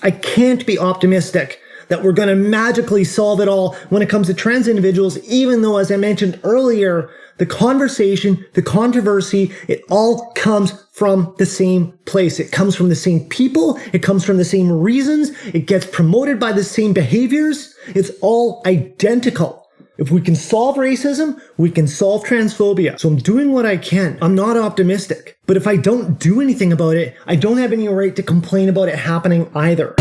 I can't be optimistic that we're going to magically solve it all when it comes to trans individuals, even though, as I mentioned earlier, the conversation, the controversy, it all comes from the same place. It comes from the same people. It comes from the same reasons. It gets promoted by the same behaviors. It's all identical. If we can solve racism, we can solve transphobia. So I'm doing what I can. I'm not optimistic. But if I don't do anything about it, I don't have any right to complain about it happening either.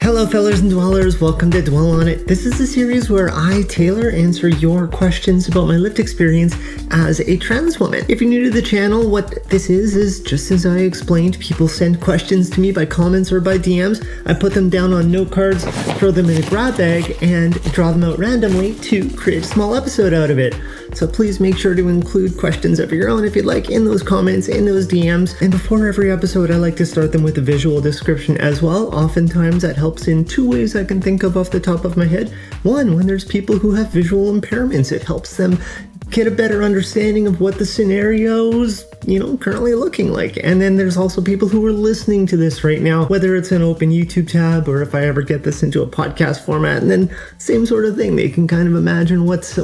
Hello, fellers and dwellers. Welcome to Dwell On It. This is a series where I, Taylor, answer your questions about my lived experience as a trans woman. If you're new to the channel, what this is just as I explained, people send questions to me by comments or by DMs. I put them down on note cards, throw them in a grab bag, and draw them out randomly to create a small episode out of it. So please make sure to include questions of your own if you'd like in those comments, in those DMs. And before every episode, I like to start them with a visual description as well. Oftentimes that helps in two ways I can think of off the top of my head. One, when there's people who have visual impairments, it helps them get a better understanding of what the scenario's, currently looking like. And then there's also people who are listening to this right now, whether it's an open YouTube tab or if I ever get this into a podcast format, and then same sort of thing. They can kind of imagine what's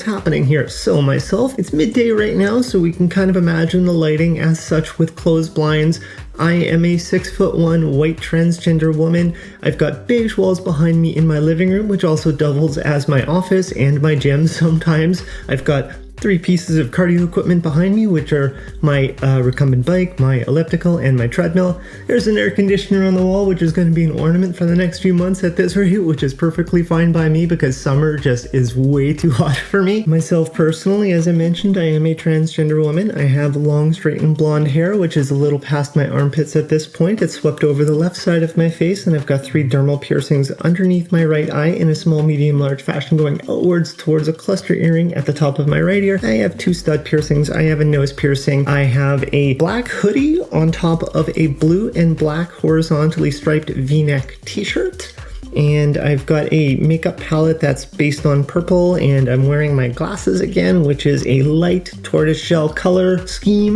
happening here. So myself, it's midday right now, so we can kind of imagine the lighting as such with closed blinds. I am a 6'1" white transgender woman. I've got beige walls behind me in my living room, which also doubles as my office and my gym sometimes. I've got 3 pieces of cardio equipment behind me, which are my recumbent bike, my elliptical, and my treadmill. There's an air conditioner on the wall, which is going to be an ornament for the next few months at this rate, which is perfectly fine by me because summer just is way too hot for me. Myself personally, as I mentioned, I am a transgender woman. I have long, straightened blonde hair, which is a little past my armpits at this point. It's swept over the left side of my face, and I've got 3 dermal piercings underneath my right eye in a small, medium, large fashion going outwards towards a cluster earring at the top of my right ear. I have 2 stud piercings. I have a nose piercing. I have a black hoodie on top of a blue and black horizontally striped V-neck t-shirt. And I've got a makeup palette that's based on purple, and I'm wearing my glasses again, which is a light tortoiseshell color scheme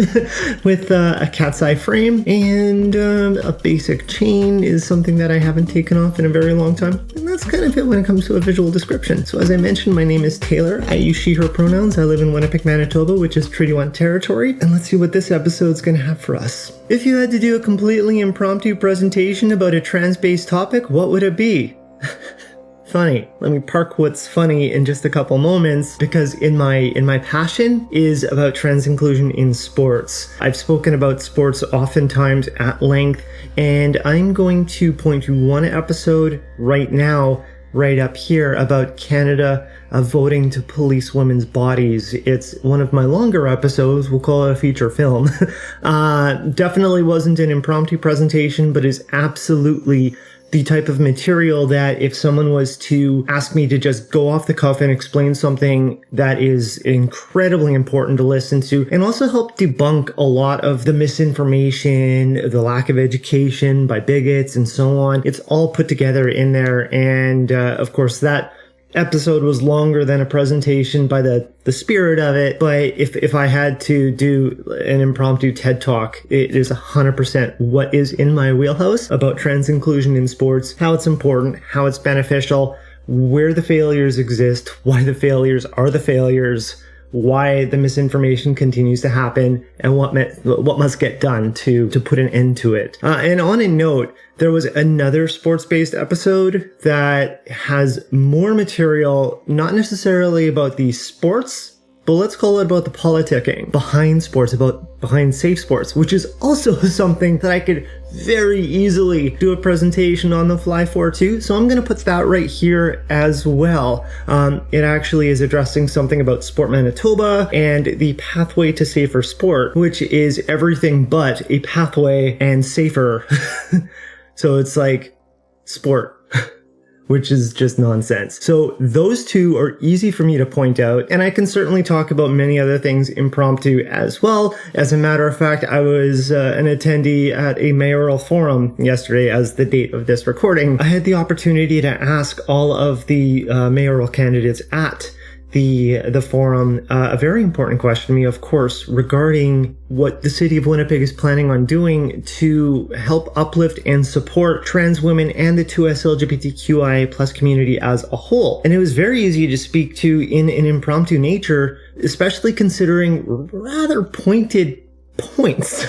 with a cat's eye frame, and a basic chain is something that I haven't taken off in a very long time. And that's kind of it when it comes to a visual description. So as I mentioned, my name is Taylor. I use she, her pronouns. I live in Winnipeg, Manitoba, which is Treaty 1 territory. And let's see what this episode's going to have for us. If you had to do a completely impromptu presentation about a trans-based topic, what would it be? Funny. Let me park what's funny in just a couple moments, because in my passion is about trans inclusion in sports. I've spoken about sports oftentimes at length, and I'm going to point to one episode right now, right up here, about Canada voting to police women's bodies. It's one of my longer episodes. We'll call it a feature film. Definitely wasn't an impromptu presentation, but is absolutely the type of material that if someone was to ask me to just go off the cuff and explain something that is incredibly important to listen to, and also help debunk a lot of the misinformation, the lack of education by bigots and so on. It's all put together in there. And of course, that episode was longer than a presentation by the spirit of it, but if I had to do an impromptu TED Talk, it is 100% what is in my wheelhouse about trans inclusion in sports, how it's important, how it's beneficial, where the failures exist, why the failures are the failures, why the misinformation continues to happen, and what must get done to put an end to it. And on a note, there was another sports-based episode that has more material, not necessarily about the sports, but let's call it about the politicking behind sports, behind safe sports, which is also something that I could very easily do a presentation on the fly for too. So I'm going to put that right here as well. It actually is addressing something about Sport Manitoba and the pathway to safer sport, which is everything but a pathway and safer. So it's like sport, which is just nonsense. So those two are easy for me to point out, and I can certainly talk about many other things impromptu as well. As a matter of fact, I was an attendee at a mayoral forum yesterday as the date of this recording. I had the opportunity to ask all of the mayoral candidates at the forum, a very important question to me, of course, regarding what the city of Winnipeg is planning on doing to help uplift and support trans women and the 2S LGBTQIA plus community as a whole. And it was very easy to speak to in an impromptu nature, especially considering rather pointed points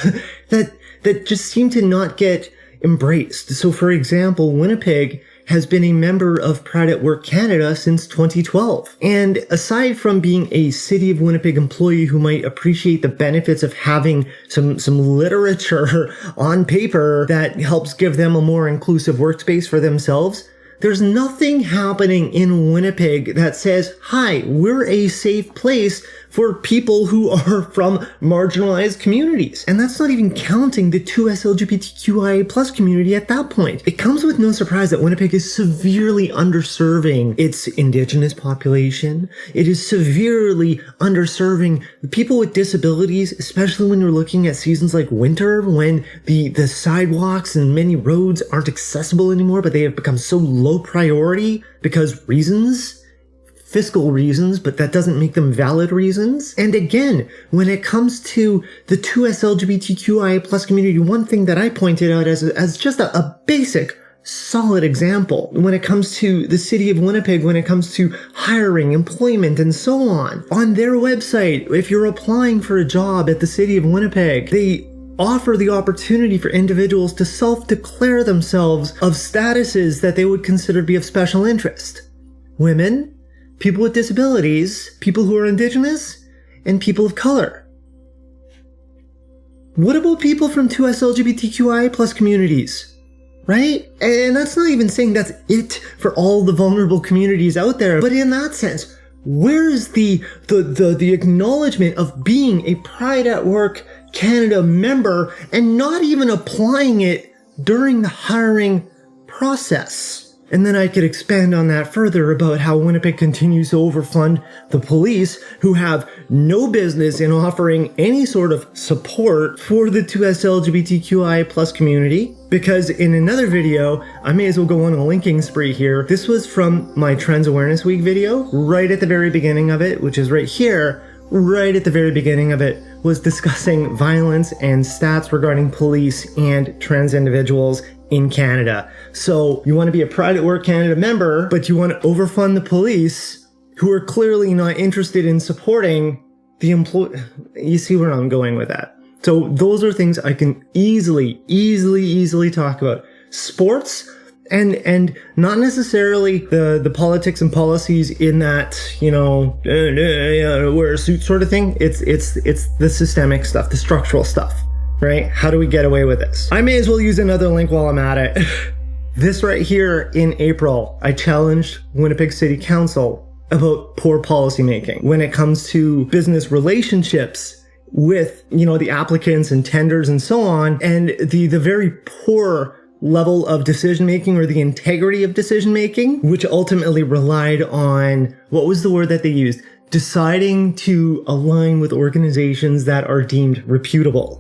that just seem to not get embraced. So for example, Winnipeg has been a member of Pride at Work Canada since 2012. And aside from being a City of Winnipeg employee who might appreciate the benefits of having some literature on paper that helps give them a more inclusive workspace for themselves, there's nothing happening in Winnipeg that says, hi, we're a safe place for people who are from marginalized communities. And that's not even counting the 2S LGBTQIA plus community at that point. It comes with no surprise that Winnipeg is severely underserving its Indigenous population. It is severely underserving people with disabilities, especially when you're looking at seasons like winter, when the sidewalks and many roads aren't accessible anymore, but they have become so low priority because fiscal reasons, but that doesn't make them valid reasons. And again, when it comes to the 2S LGBTQIA plus community, one thing that I pointed out as just a basic, solid example, when it comes to the city of Winnipeg, when it comes to hiring, employment, and so on their website, if you're applying for a job at the city of Winnipeg, they offer the opportunity for individuals to self-declare themselves of statuses that they would consider to be of special interest. Women, people with disabilities, people who are Indigenous, and people of color. What about people from 2S LGBTQI plus communities? Right? And that's not even saying that's it for all the vulnerable communities out there, but in that sense, where is the acknowledgement of being a Pride at Work Canada member and not even applying it during the hiring process? And then I could expand on that further about how Winnipeg continues to overfund the police, who have no business in offering any sort of support for the 2S LGBTQI plus community. Because in another video, I may as well go on a linking spree here. This was from my Trans Awareness Week video, right at the very beginning of it, which is right here. Right at the very beginning of it was discussing violence and stats regarding police and trans individuals in Canada. So you want to be a Pride at Work Canada member, but you want to overfund the police who are clearly not interested in supporting the employee. You see where I'm going with that. So those are things I can easily talk about. Sports and not necessarily the politics and policies in that, wear a suit sort of thing. It's the systemic stuff, the structural stuff. Right? How do we get away with this? I may as well use another link while I'm at it. This right here in April, I challenged Winnipeg City Council about poor policymaking when it comes to business relationships with, the applicants and tenders and so on, and the very poor level of decision making or the integrity of decision making, which ultimately relied on, what was the word that they used? Deciding to align with organizations that are deemed reputable.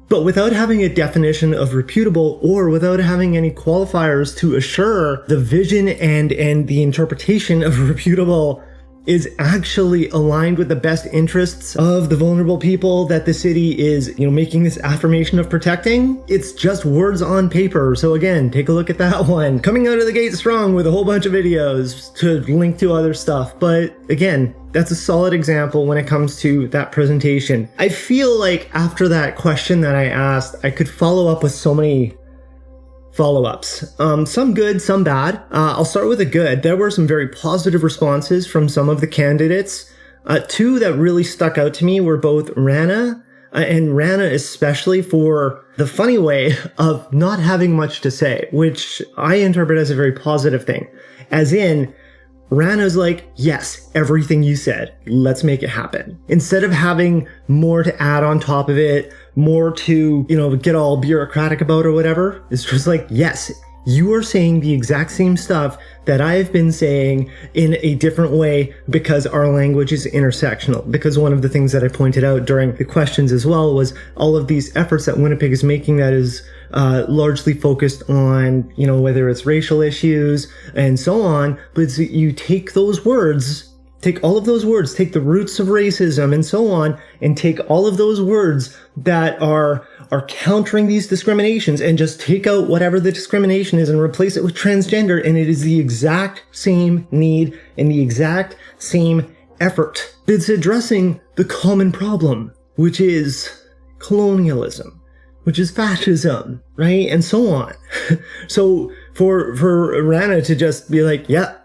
But without having a definition of reputable, or without having any qualifiers to assure the vision and the interpretation of reputable is actually aligned with the best interests of the vulnerable people that the city is, making this affirmation of protecting, it's just words on paper. So again, take a look at that one. Coming out of the gate strong with a whole bunch of videos to link to other stuff. But again, that's a solid example when it comes to that presentation. I feel like after that question that I asked, I could follow up with so many follow-ups. Some good, some bad. I'll start with the good. There were some very positive responses from some of the candidates. Two that really stuck out to me were both Rana, and Rana especially for the funny way of not having much to say, which I interpret as a very positive thing. As in, Rana's like, yes, everything you said, let's make it happen. Instead of having more to add on top of it, more to, get all bureaucratic about or whatever, it's just like, yes, you are saying the exact same stuff that I've been saying in a different way because our language is intersectional. Because one of the things that I pointed out during the questions as well was all of these efforts that Winnipeg is making that is largely focused on, whether it's racial issues and so on, but you take those words Take all of those words, take the roots of racism and so on, and take all of those words that are countering these discriminations and just take out whatever the discrimination is and replace it with transgender, and it is the exact same need and the exact same effort. It's addressing the common problem, which is colonialism, which is fascism, right? And so on. So for Rana to just be like, yeah,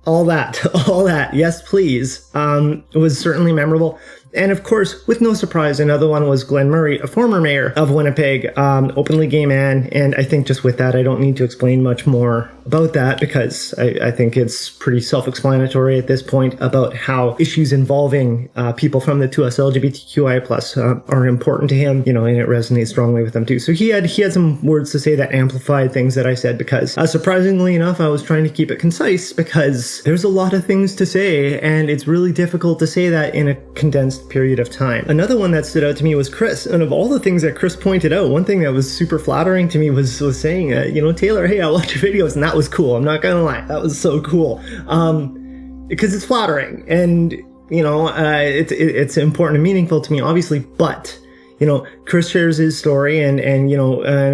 all that, yes, please, was certainly memorable. And of course, with no surprise, another one was Glenn Murray, a former mayor of Winnipeg, openly gay man. And I think just with that, I don't need to explain much more about that, because I think it's pretty self-explanatory at this point about how issues involving people from the 2S LGBTQI+ are important to him, and it resonates strongly with him too. So he had some words to say that amplified things that I said, because surprisingly enough, I was trying to keep it concise, because there's a lot of things to say, and it's really difficult to say that in a condensed period of time. Another one that stood out to me was Chris, and of all the things that Chris pointed out, one thing that was super flattering to me was saying, Taylor, hey, I watch your videos, and that was cool. I'm not gonna lie, that was so cool, because it's flattering, and it's important and meaningful to me, obviously, but Chris shares his story and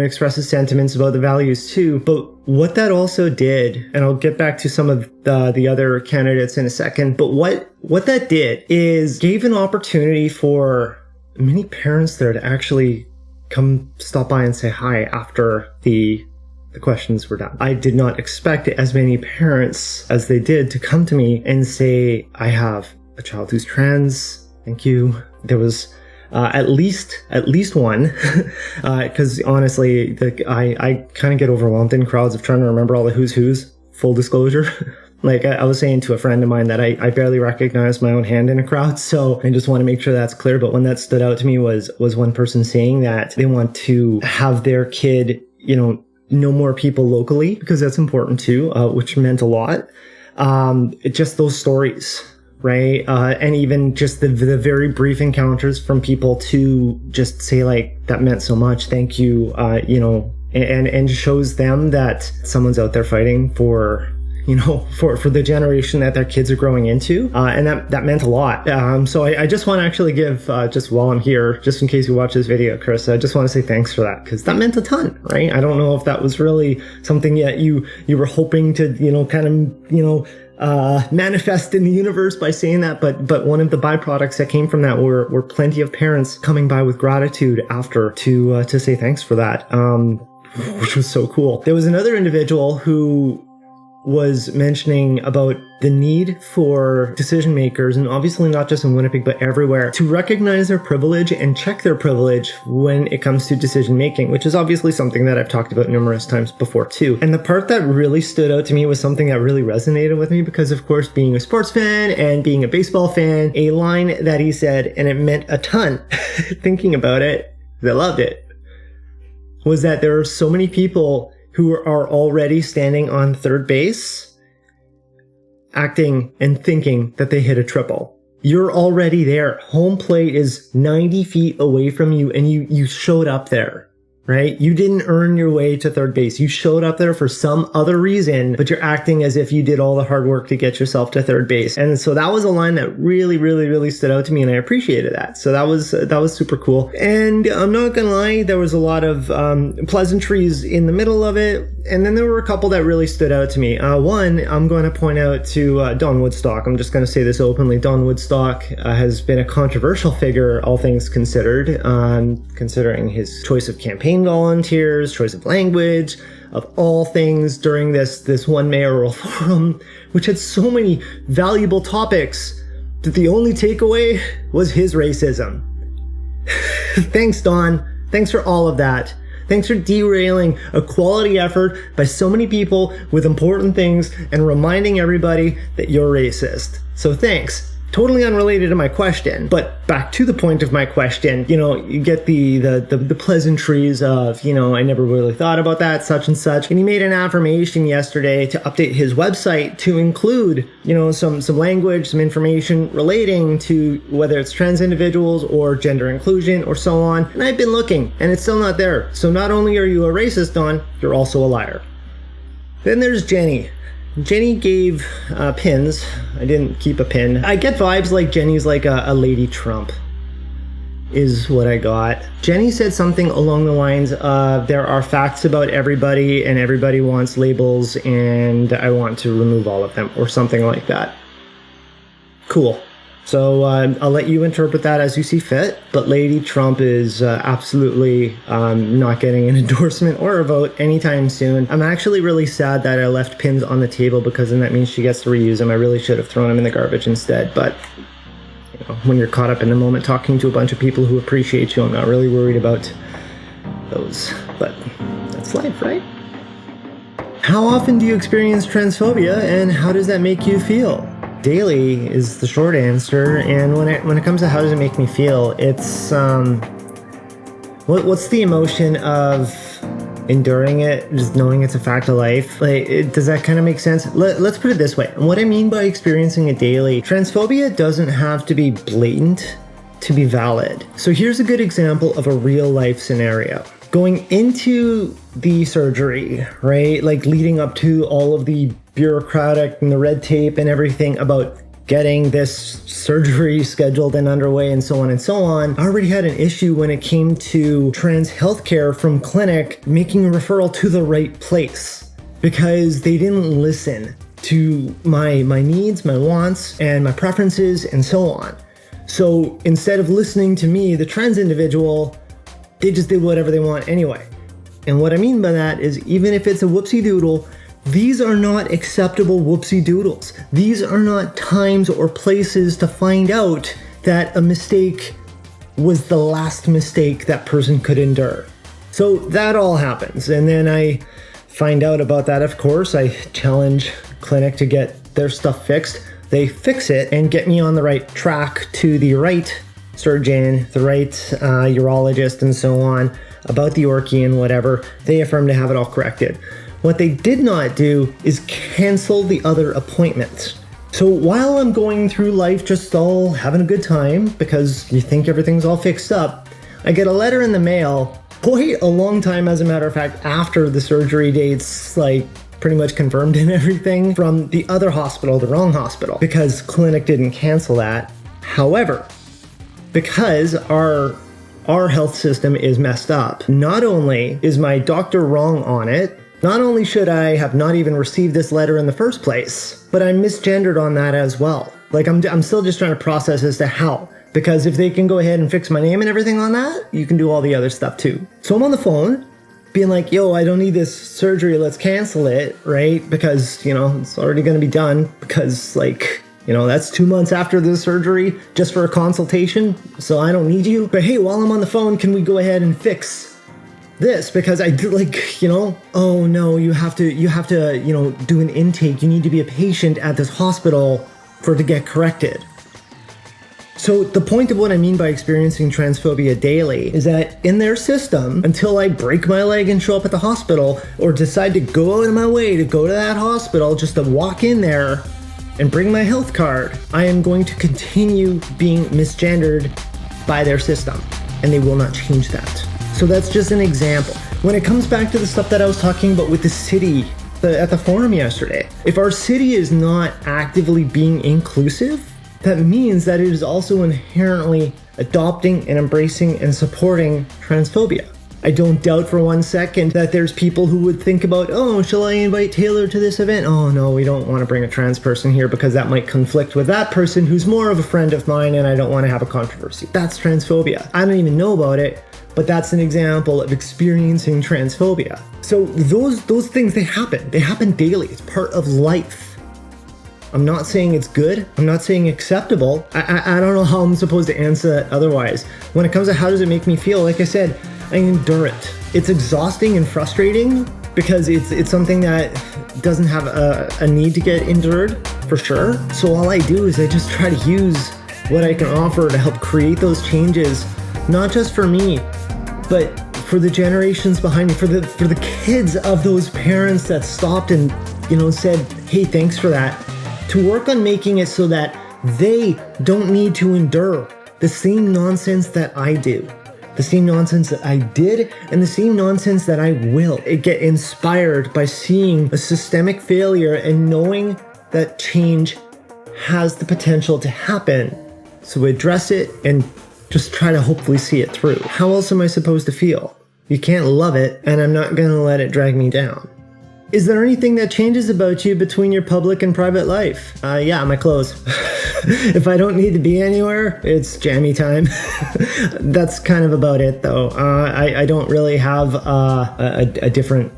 expresses sentiments about the values too. But what that also did, and I'll get back to some of the other candidates in a second, but what that did is gave an opportunity for many parents there to actually come stop by and say hi after the questions were done. I did not expect as many parents as they did to come to me and say, I have a child who's trans. Thank you. There was at least one, because honestly, I kind of get overwhelmed in crowds of trying to remember all the who's, full disclosure. Like I was saying to a friend of mine that I barely recognize my own hand in a crowd, so I just want to make sure that's clear. But one that stood out to me was one person saying that they want to have their kid, know more people locally, because that's important too, which meant a lot. Just those stories. Right. And even just the very brief encounters from people to just say like, that meant so much. Thank you. And shows them that someone's out there fighting for the generation that their kids are growing into. And that meant a lot. So I just want to actually give, just while I'm here, just in case you watch this video, Chris, I just want to say thanks for that, because that meant a ton, right? I don't know if that was really something that you were hoping to, manifest in the universe by saying that, but one of the byproducts that came from that were plenty of parents coming by with gratitude after to say thanks for that, which was so cool. There was another individual who was mentioning about the need for decision makers, and obviously not just in Winnipeg, but everywhere, to recognize their privilege and check their privilege when it comes to decision making, which is obviously something that I've talked about numerous times before too. And the part that really stood out to me was something that really resonated with me, because of course, being a sports fan and being a baseball fan, a line that he said, and it meant a ton, thinking about it, I loved it, was that there are so many people who are already standing on third base, acting and thinking that they hit a triple. You're already there. Home plate is 90 feet away from you, and you showed up there, right? You didn't earn your way to third base. You showed up there for some other reason, but you're acting as if you did all the hard work to get yourself to third base. And so that was a line that really, really, really stood out to me, and I appreciated that. So that was super cool. And I'm not gonna lie, there was a lot of pleasantries in the middle of it, and then there were a couple that really stood out to me. One, I'm going to point out to Don Woodstock. I'm just going to say this openly. Don Woodstock has been a controversial figure, all things considered, considering his choice of campaign volunteers, choice of language, of all things during this one mayoral forum, which had so many valuable topics that the only takeaway was his racism. Thanks, Don. Thanks for all of that. Thanks for derailing a quality effort by so many people with important things and reminding everybody that you're racist. So thanks. Totally unrelated to my question, but back to the point of my question, you get the pleasantries of, I never really thought about that, such and such. And he made an affirmation yesterday to update his website to include, some language, some information relating to whether it's trans individuals or gender inclusion or so on. And I've been looking, and it's still not there. So not only are you a racist, Don, you're also a liar. Then there's Jenny. Jenny gave pins. I didn't keep a pin. I get vibes like Jenny's like a Lady Trump is what I got. Jenny said something along the lines of, there are facts about everybody and everybody wants labels and I want to remove all of them, or something like that. Cool. So I'll let you interpret that as you see fit, but Lady Trump is absolutely not getting an endorsement or a vote anytime soon. I'm actually really sad that I left pins on the table, because then that means she gets to reuse them. I really should have thrown them in the garbage instead, but you know, when you're caught up in the moment talking to a bunch of people who appreciate you, I'm not really worried about those, but that's life, right? How often do you experience transphobia and how does that make you feel? Daily is the short answer, and when it comes to how does it make me feel, it's what's the emotion of enduring it, just knowing it's a fact of life? Like, does that kind of make sense? Let's put it this way. What I mean by experiencing it daily, transphobia doesn't have to be blatant to be valid. So here's a good example of a real life scenario. Going into the surgery, right? Like leading up to all of the bureaucratic and the red tape and everything about getting this surgery scheduled and underway and so on, I already had an issue when it came to trans healthcare from clinic making a referral to the right place, because they didn't listen to my needs, my wants, and my preferences and so on. So instead of listening to me, the trans individual, they just did whatever they want anyway. And what I mean by that is, even if it's a whoopsie doodle, these are not acceptable whoopsie doodles. These are not times or places to find out that a mistake was the last mistake that person could endure. So that all happens. And then I find out about that, of course. I challenge clinic to get their stuff fixed. They fix it and get me on the right track to the right surgeon, the right urologist, and so on, about the orchie and whatever. They affirm to have it all corrected. What they did not do is cancel the other appointments. So while I'm going through life just all having a good time, because you think everything's all fixed up, I get a letter in the mail quite a long time, as a matter of fact, after the surgery date's like pretty much confirmed and everything, from the other hospital, the wrong hospital, because clinic didn't cancel that. However, because our health system is messed up, not only is my doctor wrong on it, not only should I have not even received this letter in the first place, but I'm misgendered on that as well. Like, I'm still just trying to process as to how. Because if they can go ahead and fix my name and everything on that, you can do all the other stuff too. So I'm on the phone being like, yo, I don't need this surgery, let's cancel it, right? Because, you know, it's already going to be done, because like, you know, that's 2 months after the surgery just for a consultation. So I don't need you. But hey, while I'm on the phone, can we go ahead and fix this? Because I do, like, you know, oh no, you have to, you know, do an intake. You need to be a patient at this hospital for it to get corrected. So the point of what I mean by experiencing transphobia daily is that in their system, until I break my leg and show up at the hospital, or decide to go out of my way to go to that hospital just to walk in there and bring my health card, I am going to continue being misgendered by their system, and they will not change that. So that's just an example. When it comes back to the stuff that I was talking about with the city at the forum yesterday, if our city is not actively being inclusive, that means that it is also inherently adopting and embracing and supporting transphobia. I don't doubt for 1 second that there's people who would think about, oh, shall I invite Taylor to this event? Oh no, we don't want to bring a trans person here because that might conflict with that person who's more of a friend of mine and I don't want to have a controversy. That's transphobia. I don't even know about it, but that's an example of experiencing transphobia. So those things, they happen daily. It's part of life. I'm not saying it's good. I'm not saying acceptable. I don't know how I'm supposed to answer that otherwise. When it comes to how does it make me feel, like I said, I endure it. It's exhausting and frustrating because it's something that doesn't have a need to get endured, for sure. So all I do is I just try to use what I can offer to help create those changes, not just for me, but for the generations behind me, for the kids of those parents that stopped and, you know, said, hey, thanks for that, to work on making it so that they don't need to endure the same nonsense that I do. the same nonsense that I did, and the same nonsense that I will. I get inspired by seeing a systemic failure and knowing that change has the potential to happen. So address it and just try to hopefully see it through. How else am I supposed to feel? You can't love it, and I'm not gonna let it drag me down. Is there anything that changes about you between your public and private life? Yeah, my clothes. If I don't need to be anywhere, it's jammy time. That's kind of about it, though. I don't really have a different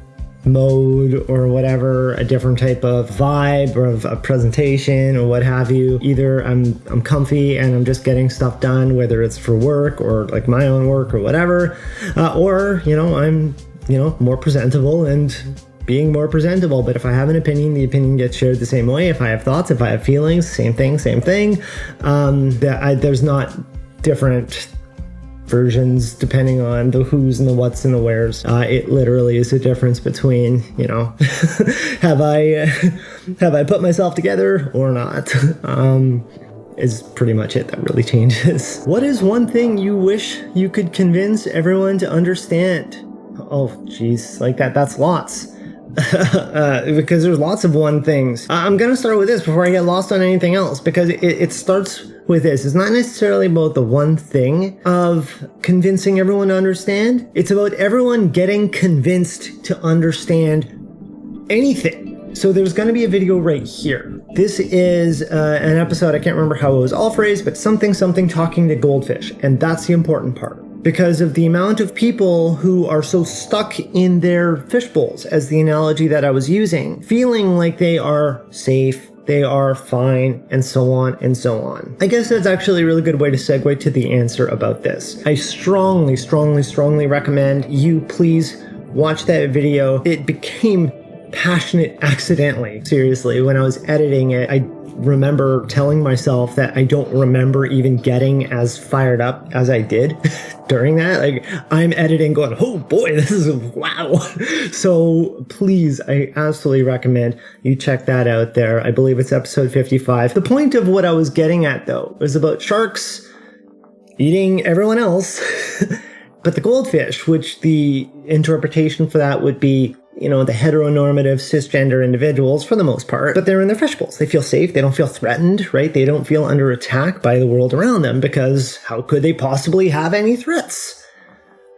mode or whatever, a different type of vibe or of a presentation or what have you. Either I'm comfy and I'm just getting stuff done, whether it's for work or like my own work or whatever, or I'm more presentable and being more presentable. But if I have an opinion, the opinion gets shared the same way. If I have thoughts, if I have feelings, same thing. There's not different versions depending on the who's and the what's and the where's. It literally is a difference between, have I put myself together or not? Is pretty much it that really changes. What is one thing you wish you could convince everyone to understand? Oh, geez, like that's lots. Because there's lots of one things. I'm going to start with this before I get lost on anything else, because it starts with this. It's not necessarily about the one thing of convincing everyone to understand. It's about everyone getting convinced to understand anything. So there's going to be a video right here. This is an episode, I can't remember how it was all phrased, but something talking to Goldfish. And that's the important part. Because of the amount of people who are so stuck in their fishbowls, as the analogy that I was using, feeling like they are safe, they are fine, and so on and so on. I guess that's actually a really good way to segue to the answer about this. I strongly recommend you please watch that video. It became passionate accidentally. Seriously, when I was editing it, I remember telling myself that I don't remember even getting as fired up as I did during that. Like, I'm editing going, oh boy, this is wow. So please, I absolutely recommend you check that out there. I believe it's episode 55. The point of what I was getting at, though, was about sharks eating everyone else, but the goldfish, which the interpretation for that would be, the heteronormative cisgender individuals for the most part, but they're in their fishbowls. They feel safe. They don't feel threatened, right? They don't feel under attack by the world around them, because how could they possibly have any threats?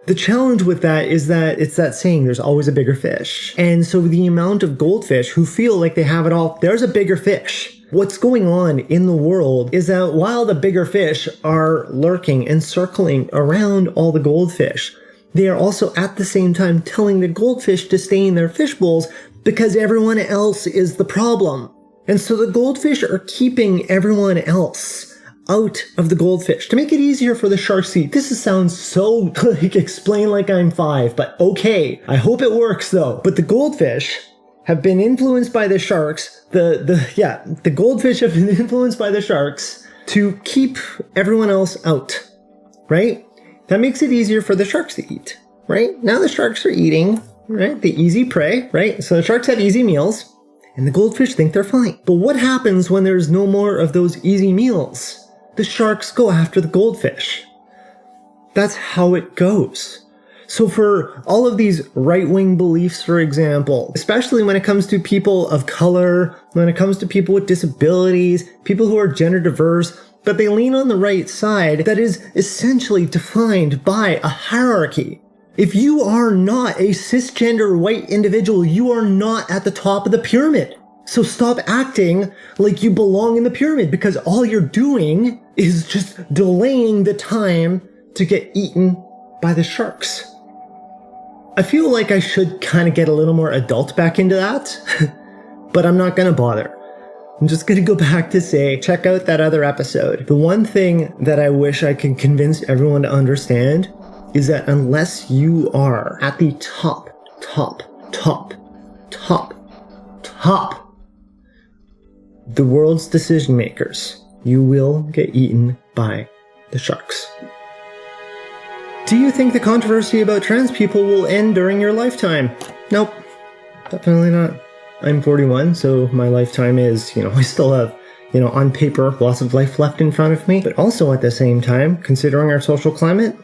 The challenge with that is that it's that saying, there's always a bigger fish. And so the amount of goldfish who feel like they have it all, there's a bigger fish. What's going on in the world is that while the bigger fish are lurking and circling around all the goldfish, they are also at the same time telling the goldfish to stay in their fish bowls because everyone else is the problem. And so the goldfish are keeping everyone else out of the goldfish to make it easier for the sharks to eat. This sounds so like explain like I'm 5, but okay. I hope it works though. But the goldfish have been influenced by the sharks. The goldfish have been influenced by the sharks to keep everyone else out, right? That makes it easier for the sharks to eat, right? Now the sharks are eating, right? The easy prey, right? So the sharks have easy meals, and the goldfish think they're fine. But what happens when there's no more of those easy meals? The sharks go after the goldfish. That's how it goes. So for all of these right-wing beliefs, for example, especially when it comes to people of color, when it comes to people with disabilities, people who are gender diverse, but they lean on the right side, that is essentially defined by a hierarchy. If you are not a cisgender white individual, you are not at the top of the pyramid. So stop acting like you belong in the pyramid, because all you're doing is just delaying the time to get eaten by the sharks. I feel like I should kind of get a little more adult back into that, but I'm not going to bother. I'm just going to go back to say, check out that other episode. The one thing that I wish I could convince everyone to understand is that unless you are at the top, the world's decision makers, you will get eaten by the sharks. Do you think the controversy about trans people will end during your lifetime? Nope, definitely not. I'm 41, so my lifetime is, I still have, on paper, lots of life left in front of me. But also at the same time, considering our social climate,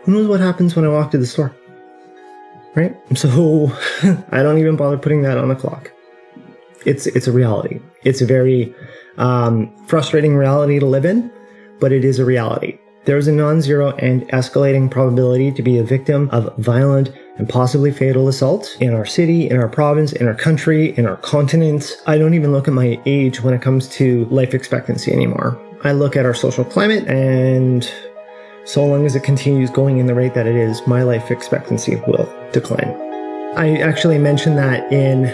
Who knows what happens when I walk to the store? Right? So I don't even bother putting that on the clock. It's a reality. It's a very frustrating reality to live in, but it is a reality. There is a non-zero and escalating probability to be a victim of violent and possibly fatal assault in our city, in our province, in our country, in our continent. I don't even look at my age when it comes to life expectancy anymore. I look at our social climate, and so long as it continues going in the rate that it is, my life expectancy will decline. I actually mentioned that in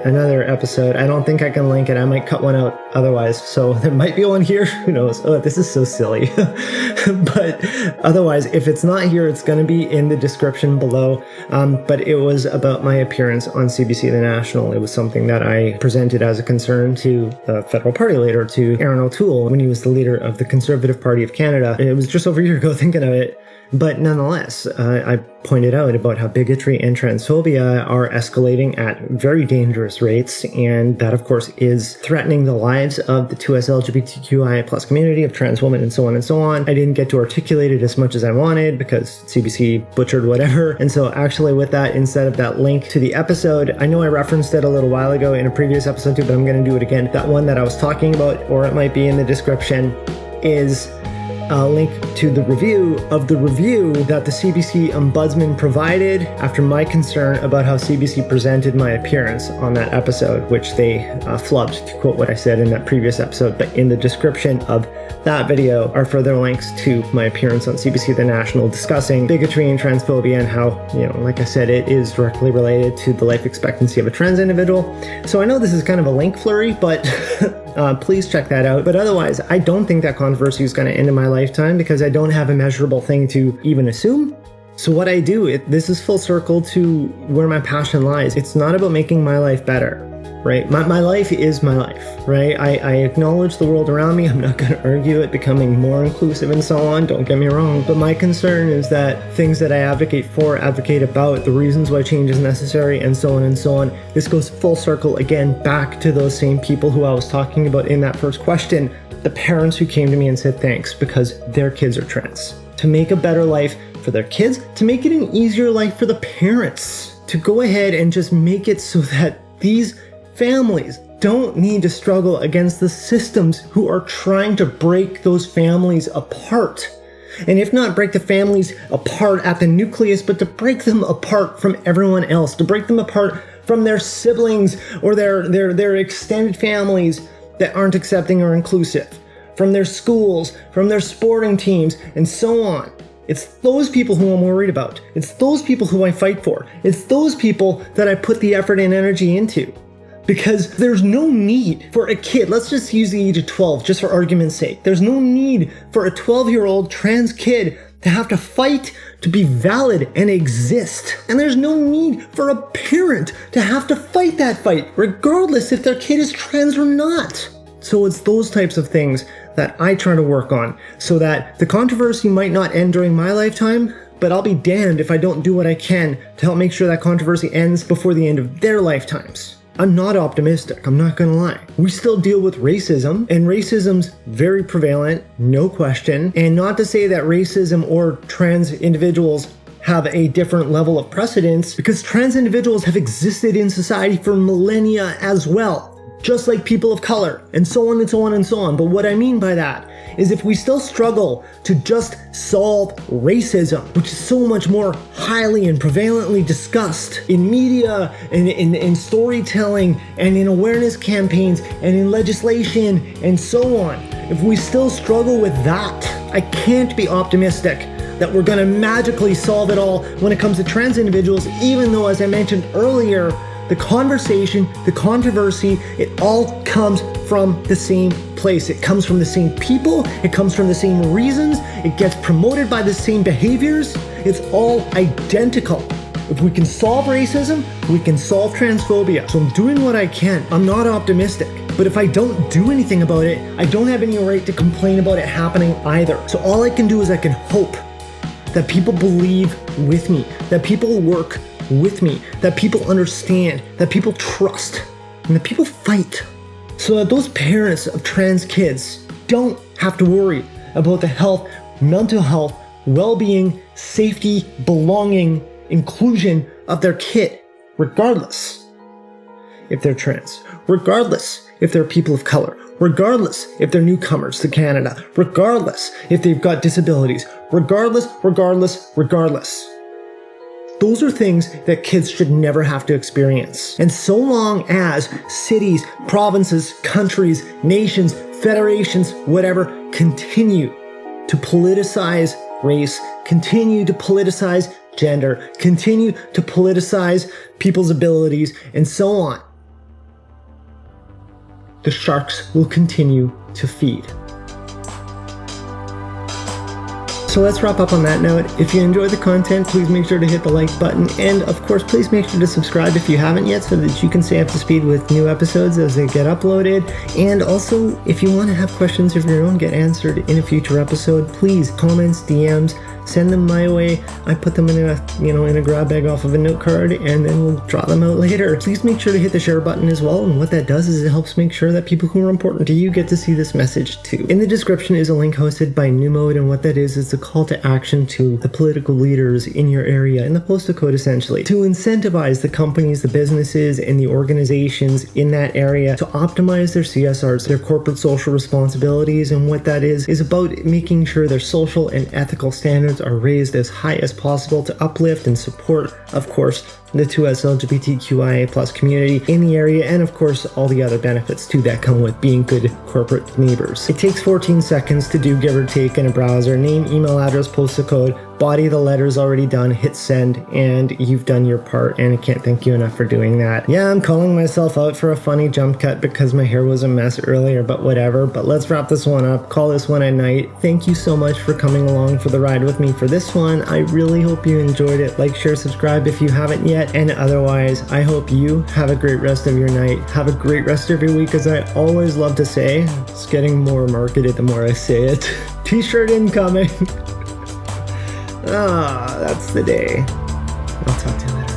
another episode. I don't think I can link it. I might cut one out otherwise. So there might be one here. Who knows? Oh, this is so silly. But otherwise, if it's not here, it's going to be in the description below. But it was about my appearance on CBC The National. It was something that I presented as a concern to the federal party leader, to Aaron O'Toole, when he was the leader of the Conservative Party of Canada. It was just over a year ago thinking of it. But nonetheless, I pointed out about how bigotry and transphobia are escalating at very dangerous rates, and that, of course, is threatening the lives of the 2S LGBTQIA plus community of trans women and so on and so on. I didn't get to articulate it as much as I wanted because CBC butchered whatever. And so actually with that, instead of that link to the episode, I know I referenced it a little while ago in a previous episode too, but I'm going to do it again. That one that I was talking about, or it might be in the description, is a link to the review that the CBC Ombudsman provided after my concern about how CBC presented my appearance on that episode, which they flubbed, to quote what I said in that previous episode. But in the description of that video are further links to my appearance on CBC The National discussing bigotry and transphobia and how, like I said, it is directly related to the life expectancy of a trans individual. So I know this is kind of a link flurry, but please check that out. But otherwise, I don't think that controversy is going to end in my lifetime because I don't have a measurable thing to even assume. So what I do, this is full circle to where my passion lies. It's not about making my life better, right? My life is my life, right? I acknowledge the world around me. I'm not going to argue it becoming more inclusive and so on. Don't get me wrong. But my concern is that things that I advocate for, advocate about, the reasons why change is necessary, and so on and so on. This goes full circle again back to those same people who I was talking about in that first question. The parents who came to me and said thanks because their kids are trans. To make a better life for their kids, to make it an easier life for the parents, to go ahead and just make it so that these families don't need to struggle against the systems who are trying to break those families apart. And if not break the families apart at the nucleus, but to break them apart from everyone else, to break them apart from their siblings or their extended families that aren't accepting or inclusive, from their schools, from their sporting teams, and so on. It's those people who I'm worried about. It's those people who I fight for. It's those people that I put the effort and energy into. Because there's no need for a kid, let's just use the age of 12, just for argument's sake. There's no need for a 12-year-old trans kid to have to fight to be valid and exist. And there's no need for a parent to have to fight that fight, regardless if their kid is trans or not. So it's those types of things that I try to work on so that the controversy might not end during my lifetime, but I'll be damned if I don't do what I can to help make sure that controversy ends before the end of their lifetimes. I'm not optimistic, I'm not gonna lie. We still deal with racism, and racism's very prevalent, no question. And not to say that racism or trans individuals have a different level of precedence, because trans individuals have existed in society for millennia as well, just like people of color, and so on and so on and so on. But what I mean by that is if we still struggle to just solve racism, which is so much more highly and prevalently discussed in media and in storytelling and in awareness campaigns and in legislation and so on, if we still struggle with that, I can't be optimistic that we're gonna magically solve it all when it comes to trans individuals, even though, as I mentioned earlier, the conversation, the controversy, it all comes from the same place. It comes from the same people. It comes from the same reasons. It gets promoted by the same behaviors. It's all identical. If we can solve racism, we can solve transphobia. So I'm doing what I can. I'm not optimistic. But if I don't do anything about it, I don't have any right to complain about it happening either. So all I can do is I can hope that people believe with me, that people work with me, that people understand, that people trust, and that people fight. So that those parents of trans kids don't have to worry about the health, mental health, well-being, safety, belonging, inclusion of their kid, regardless if they're trans, regardless if they're people of color, regardless if they're newcomers to Canada, regardless if they've got disabilities, regardless. Those are things that kids should never have to experience. And so long as cities, provinces, countries, nations, federations, whatever, continue to politicize race, continue to politicize gender, continue to politicize people's abilities, and so on, the sharks will continue to feed. So let's wrap up on that note. If you enjoyed the content, please make sure to hit the like button. And of course, please make sure to subscribe if you haven't yet so that you can stay up to speed with new episodes as they get uploaded. And also, if you want to have questions of your own get answered in a future episode, please comments, DMs, send them my way. I put them in a grab bag off of a note card, and then we'll draw them out later. Please make sure to hit the share button as well. And what that does is it helps make sure that people who are important to you get to see this message too. In the description is a link hosted by New Mode, and what that is a call to action to the political leaders in your area, in the postal code essentially, to incentivize the companies, the businesses, and the organizations in that area to optimize their CSRs, their corporate social responsibilities. And what that is about making sure their social and ethical standards are raised as high as possible to uplift and support, of course, the 2S LGBTQIA plus community in the area, and of course all the other benefits too that come with being good corporate neighbors. It takes 14 seconds to do, give or take, in a browser. Name, email address, postal code, body of the letter's already done, hit send, and you've done your part, and I can't thank you enough for doing that. Yeah, I'm calling myself out for a funny jump cut because my hair was a mess earlier, but whatever. But let's wrap this one up, call this one a night. Thank you so much for coming along for the ride with me for this one. I really hope you enjoyed it. Like, share, subscribe if you haven't yet. And otherwise, I hope you have a great rest of your night. Have a great rest of your week, as I always love to say. It's getting more marketed the more I say it. T-shirt incoming. That's the day. I'll talk to you later.